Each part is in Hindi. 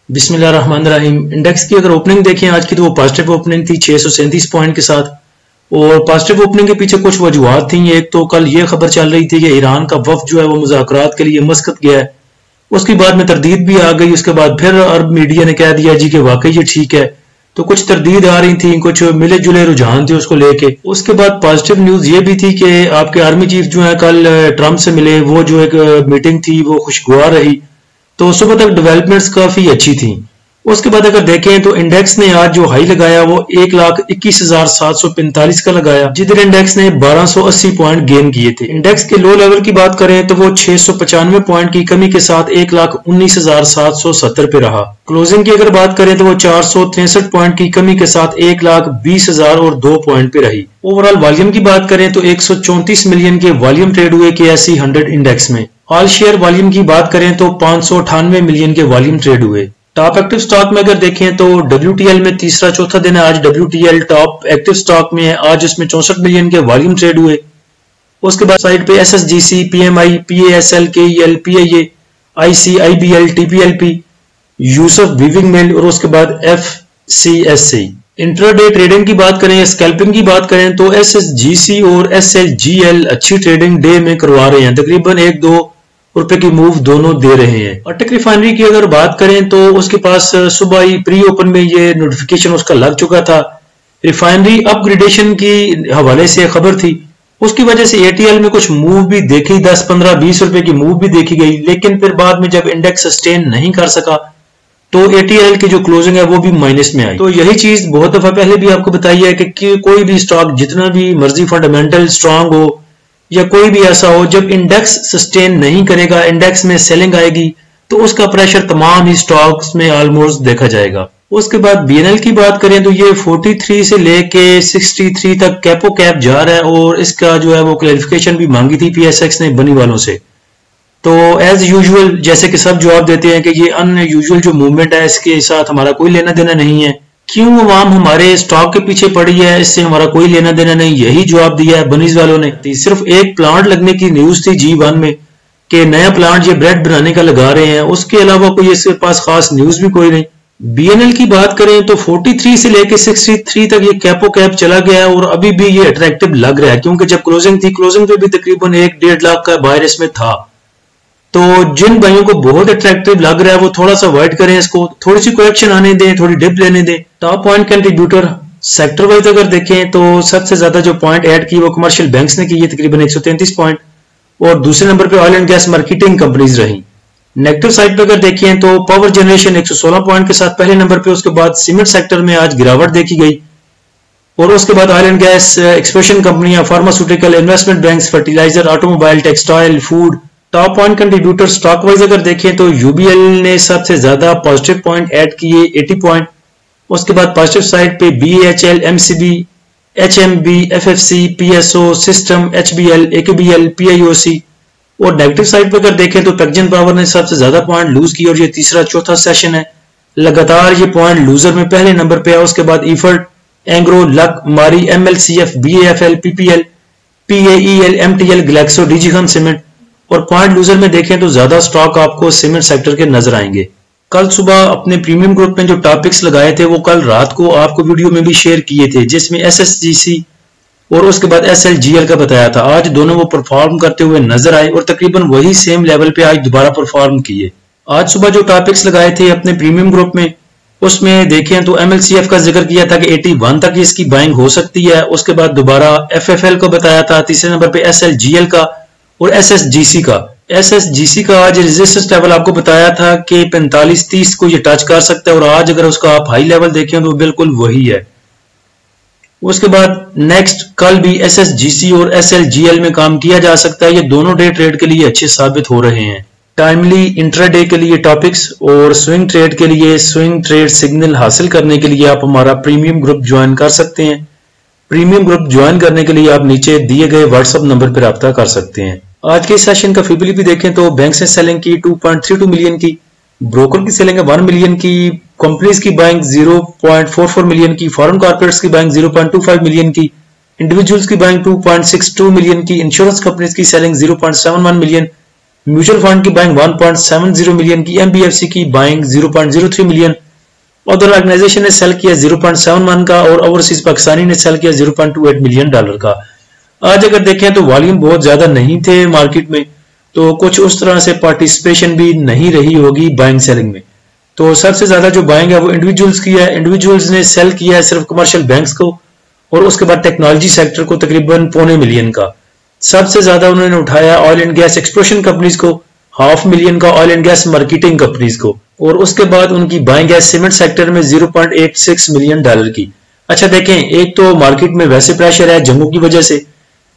बिस्मिल्लाहिर्रहमानिर्रहीम। इंडेक्स की अगर ओपनिंग देखें आज की, तो वो पॉजिटिव ओपनिंग थी 637 पॉइंट के साथ। और पॉजिटिव ओपनिंग के पीछे कुछ वजूहात थी। एक तो कल ये खबर चल रही थी कि ईरान का वफ्द जो है वो मुज़ाकरात के लिए मस्कत गया है। उसके बाद में तरदीद भी आ गई। उसके बाद फिर अरब मीडिया ने कह दिया जी कि वाकई ये ठीक है। तो कुछ तरदीद आ रही थी, कुछ मिले जुले रुझान थे उसको लेके। उसके बाद पॉजिटिव न्यूज ये भी थी कि आपके आर्मी चीफ जो है कल ट्रंप से मिले। वो जो एक मीटिंग थी वो खुशगवार रही। तो सुबह तक डेवलपमेंट्स काफी अच्छी थी। उसके बाद अगर देखें तो इंडेक्स ने आज जो हाई लगाया वो 1,21,745 का लगाया, जिधर इंडेक्स ने 1280 पॉइंट गेन किए थे। इंडेक्स के लो लेवल की बात करें तो वो 695 पॉइंट की कमी के साथ 1,19,770 पे रहा। क्लोजिंग की अगर बात करें तो वो 463 पॉइंट की कमी के साथ 1,20,002 पॉइंट पे रही। ओवरऑल वॉल्यूम की बात करें तो 134 मिलियन के वॉल्यूम ट्रेड हुए KSE 100 इंडेक्स में। ऑल शेयर वॉल्यूम की बात करें तो 598 मिलियन के वॉल्यूम ट्रेड हुए। टॉप एक्टिव स्टॉक में अगर देखें तो WTL में तीसरा चौथा दिन है आज। WTL टॉप एक्टिव स्टॉक में है आज। इसमें 64 मिलियन के वॉल्यूम ट्रेड हुए। उसके बाद साइड पे SSGC, PMI, PASL, KEL, PIA, IC, IBL, TPLP, Yousuf weaving mill और उसके बाद FCSC। इंट्राडे ट्रेडिंग की बात करें, स्कैल्पिंग की बात करें तो SSGC और SLGL अच्छी ट्रेडिंग डे में करवा रहे हैं। तकरीबन 1-2 रुपए की मूव दोनों दे रहे हैं। और टेक रिफाइनरी की अगर बात करें तो उसके पास सुबह ही प्री ओपन में ये नोटिफिकेशन उसका लग चुका था। रिफाइनरी अपग्रेडेशन की हवाले से खबर थी। उसकी वजह से ATL में कुछ मूव भी देखी, 10, 15, 20 रुपए की मूव भी देखी गई। लेकिन फिर बाद में जब इंडेक्स सस्टेन नहीं कर सका तो ATL की जो क्लोजिंग है वो भी माइनस में आई। तो यही चीज बहुत दफा पहले भी आपको बताई है कि कोई भी स्टॉक जितना भी मर्जी फंडामेंटल स्ट्रांग हो या कोई भी ऐसा हो, जब इंडेक्स सस्टेन नहीं करेगा, इंडेक्स में सेलिंग आएगी तो उसका प्रेशर तमाम ही स्टॉक्स में ऑलमोस्ट देखा जाएगा। उसके बाद BNL की बात करें तो ये 43 से लेके 63 तक कैपो कैप जा रहा है। और इसका जो है वो क्लैरिफिकेशन भी मांगी थी PSX ने बनी वालों से। तो एज यूजुअल जैसे कि सब जवाब देते हैं कि ये अनयूजुअल जो मूवमेंट है इसके साथ हमारा कोई लेना देना नहीं है। क्यों अवाम हमारे स्टॉक के पीछे पड़ी है, इससे हमारा कोई लेना देना नहीं, यही जवाब दिया है बनीज वालों ने। सिर्फ एक प्लांट लगने की न्यूज थी G1 में कि नया प्लांट ये ब्रेड बनाने का लगा रहे हैं। उसके अलावा कोई इसके पास खास न्यूज भी कोई नहीं। BNL की बात करें तो 43 से लेके 63 तक ये कैपो कैप चला गया और अभी भी ये अट्रैक्टिव लग रहा है, क्योंकि जब क्लोजिंग थी, क्लोजिंग पे भी तकरीबन 1-1.5 लाख का बायर इसमें था। तो जिन भाइयों को बहुत अट्रैक्टिव लग रहा है वो थोड़ा सा अवॉइड करें इसको, थोड़ी सी करेक्शन आने दें, थोड़ी डिप लेने दें। Top point contributor sector wise अगर देखें तो सबसे ज्यादा जो पॉइंट ऐड की वो कमर्शियल बैंक्स ने की है, तकरीबन 133 पॉइंट। और दूसरे नंबर पे oil and gas marketing companies रही। नेगेटिव साइड पे अगर देखें तो पावर जनरेशन 116 पॉइंट के साथ पहले नंबर पे। उसके बाद सीमेंट सेक्टर में आज गिरावट देखी गई। और उसके बाद ऑयल एंड गैस, एक्सप्लोरेशन कंपनियां, pharmaceutical, investment banks, fertiliser, automobile, textile, food. Top point contributor stock wise अगर देखें तो UBL ने सबसे ज्यादा पॉजिटिव पॉइंट ऐड किए, 80 पॉइंट। उसके बाद पॉजिटिव साइड पे BHL, MCB, HMB, FFC, PSO, system, HBL, AKBL, PIOC। और नेगेटिव साइड पे अगर देखें तो पैक्जन पावर ने सबसे ज्यादा पॉइंट लूज किए और ये तीसरा चौथा सेशन है लगातार ये पॉइंट लूजर में पहले नंबर पे है। उसके बाद इफर्ट, एंग्रो, लक, मारी, MLCF, BAFL, PPL, PAEL, MTL, Glaxo, DG cement. और पॉइंट लूजर में देखें तो ज्यादा स्टॉक आपको सीमेंट सेक्टर के नजर आएंगे। कल सुबह अपने प्रीमियम ग्रुप में जो टॉपिक्स लगाए थे वो कल रात को आपको वीडियो में भी शेयर किए थे, जिसमें SSGC और उसके बाद SLGL का बताया था। आज दोनों वो परफॉर्म करते हुए नजर आए और तकरीबन वही सेम लेवल पे आज दोबारा परफॉर्म किए। आज सुबह जो टॉपिक्स लगाए थे अपने प्रीमियम ग्रुप में उसमें देखें तो MLCF का जिक्र किया था कि 81 तक इसकी बाइंग हो सकती है। उसके बाद दोबारा FFL को बताया था, तीसरे नंबर पे SLGL का और SSGC का। SSGC का आज रेजिस्टेंस लेवल आपको बताया था कि 45-30 को ये टच कर सकता है और आज अगर उसका आप हाई लेवल देखें तो बिल्कुल वही है। उसके बाद नेक्स्ट कल भी SSGC और SLGL में काम किया जा सकता है। ये दोनों डे ट्रेड के लिए अच्छे साबित हो रहे हैं। टाइमली इंट्राडे के लिए टॉपिक्स और स्विंग ट्रेड के लिए स्विंग ट्रेड सिग्नल हासिल करने के लिए आप हमारा प्रीमियम ग्रुप ज्वाइन कर सकते हैं। प्रीमियम ग्रुप ज्वाइन करने के लिए आप नीचे दिए गए व्हाट्सएप नंबर पर रब्ता कर सकते हैं। आज के सेशन का फीबिलिटी भी देखें तो बैंक से सेलिंग की 2.32 मिलियन की, ब्रोकर की सेलिंग है 1 मिलियन की, कंपनीज की बाइंग 0.44 मिलियन की, फॉरेन कॉर्पोरेट्स की बाइंग 0.25 मिलियन की, इंडिविजुअल्स की बाइंग 2.62 मिलियन की, इंश्योरेंस कंपनीज की सेलिंग 0.71 मिलियन, म्यूचुअल फंड की बाइंग 1.70 मिलियन की, एमबीएफसी की बाइंग 0.03 मिलियन, अदर ऑर्गेनाइजेशन ने सेल किया 0.71 का और ओवरसीज पाकिस्तानी ने सेल किया 0.28 मिलियन डॉलर का। आज अगर देखें तो वॉल्यूम बहुत ज्यादा नहीं थे मार्केट में, तो कुछ उस तरह से पार्टिसिपेशन भी नहीं रही होगी बाइंग सेलिंग में। तो सबसे ज्यादा जो बाइंग है वो इंडिविजुअल्स की है। इंडिविजुअल्स ने सेल किया है सिर्फ कमर्शियल बैंक्स को और उसके बाद टेक्नोलॉजी सेक्टर को तकरीबन 0.25 मिलियन का। सबसे ज्यादा उन्होंने उठाया oil and gas exploration companies को, 0.5 मिलियन का oil and gas marketing companies को, और उसके बाद उनकी बाइंग है सीमेंट सेक्टर में 0.86 मिलियन डॉलर की। अच्छा देखें, एक तो मार्केट में वैसे प्रेशर है जंगों की वजह से,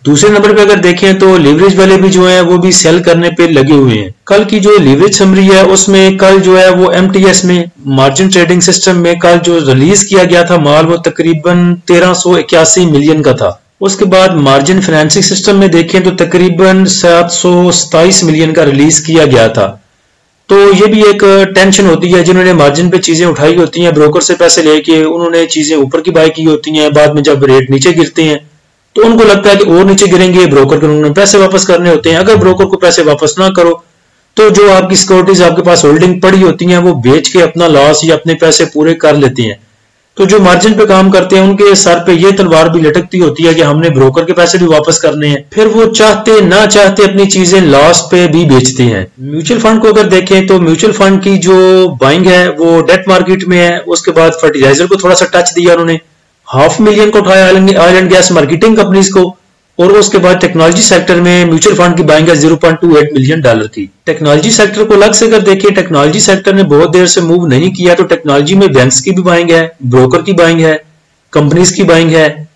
दूसरे नंबर पे अगर देखें तो लीवरेज वाले भी जो है वो भी सेल करने पे लगे हुए हैं। कल की जो लीवरेज समरी है उसमें कल जो है वो एमटीएस में मार्जिन ट्रेडिंग सिस्टम में कल जो रिलीज किया गया था माल वो तकरीबन 1381 मिलियन का था। उसके बाद मार्जिन फाइनेंसिंग सिस्टम में देखें तो तकरीबन 727 मिलियन का रिलीज किया गया था। तो ये भी एक टेंशन होती है, जिन्होंने मार्जिन पे चीजें उठाई होती हैं ब्रोकर से पैसे लेके, उन्होंने चीजें ऊपर की बाय की होती हैं, बाद में जब रेट नीचे गिरते हैं तो उनको लगता है कि और नीचे गिरेंगे, ब्रोकर को उन्होंने पैसे वापस करने होते हैं। अगर ब्रोकर को पैसे वापस ना करो तो जो आपकी सिक्योरिटीज आपके पास होल्डिंग पड़ी होती हैं वो बेच के अपना लॉस या अपने पैसे पूरे कर लेते हैं। तो जो मार्जिन पे काम करते हैं उनके सर पे ये तलवार भी लटकती होती है कि हमने ब्रोकर के पैसे भी वापस करने हैं, फिर वो चाहते ना चाहते अपनी चीजें लॉस पे भी बेचते हैं। म्यूचुअल फंड को अगर देखें तो म्यूचुअल फंड की जो बाइंग है वो डेट मार्केट में है। उसके बाद फर्टिलाइजर को थोड़ा सा टच दिया उन्होंने, 0.5 मिलियन को उठाया oil and gas marketing companies को, और उसके बाद टेक्नोलॉजी सेक्टर में म्यूचुअल फंड की बाइंग है 0.28 मिलियन डॉलर की। टेक्नोलॉजी सेक्टर को अलग से अगर देखिए, टेक्नोलॉजी सेक्टर ने बहुत देर से मूव नहीं किया, तो टेक्नोलॉजी में बैंक्स की भी बाइंग है, ब्रोकर की बाइंग है, कंपनीज की बाइंग है,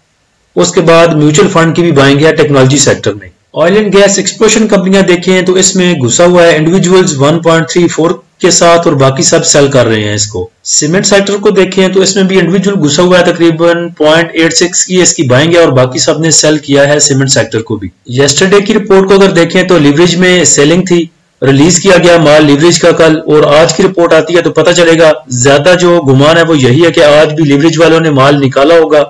उसके बाद म्यूचुअल फंड की भी बाइंग है टेक्नोलॉजी सेक्टर में। ऑयल एंड गैस एक्सप्लोरेशन कंपनियां देखें तो इसमें घुसा हुआ है इंडिविजुअल्स 1.34 के साथ और बाकी सब सेल कर रहे हैं इसको। सीमेंट सेक्टर को देखें तो इसमें भी इंडिविजुअल घुसा हुआ है, तकरीबन 0.86 की इसकी बाइंग है और बाकी सब ने सेल किया है सीमेंट सेक्टर को भी। येस्टरडे की रिपोर्ट को अगर देखें तो लीवरेज में सेलिंग थी, रिलीज किया गया माल लीवरेज का कल, और आज की रिपोर्ट आती है तो पता चलेगा। ज्यादा जो गुमान है वो यही है कि आज भी लीवरेज वालों ने माल निकाला होगा।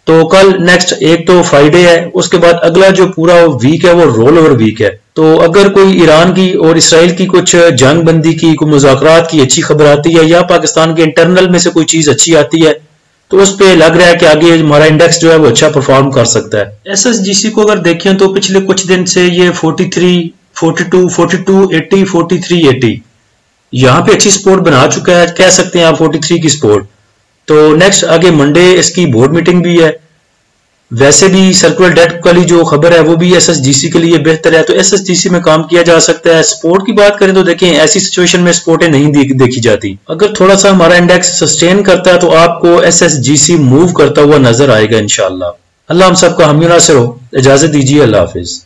तो कल नेक्स्ट एक तो फ्राइडे है, उसके बाद अगला जो पूरा वीक है वो रोल ओवर वीक है। तो अगर कोई ईरान की और इसराइल की कुछ जंग बंदी की, कोई मुज़ाकरात की अच्छी खबर आती है या पाकिस्तान के इंटरनल में से कोई चीज अच्छी आती है तो उस पे लग रहा है कि आगे हमारा इंडेक्स जो है वो अच्छा परफॉर्म कर सकता है। एसएसजीसी को अगर देखें तो पिछले कुछ दिन से ये 43, 42, 42, 80, 43, 80 यहाँ पे अच्छी सपोर्ट बना चुका है, कह सकते हैं आप 43 की सपोर्ट। तो नेक्स्ट आगे मंडे इसकी बोर्ड मीटिंग भी है। वैसे भी सर्कुलर डेट वाली जो खबर है वो भी एसएसजीसी के लिए बेहतर है, तो एसएसजीसी में काम किया जा सकता है। स्पोर्ट की बात करें तो देखें ऐसी सिचुएशन में स्पोर्टें नहीं देखी जाती। अगर थोड़ा सा हमारा इंडेक्स सस्टेन करता है तो आपको एसएसजीसी मूव करता हुआ नजर आएगा इंशाल्लाह। अल्लाह हम सबका हामी नासिर हो। इजाजत दीजिए, अल्लाह हाफिज।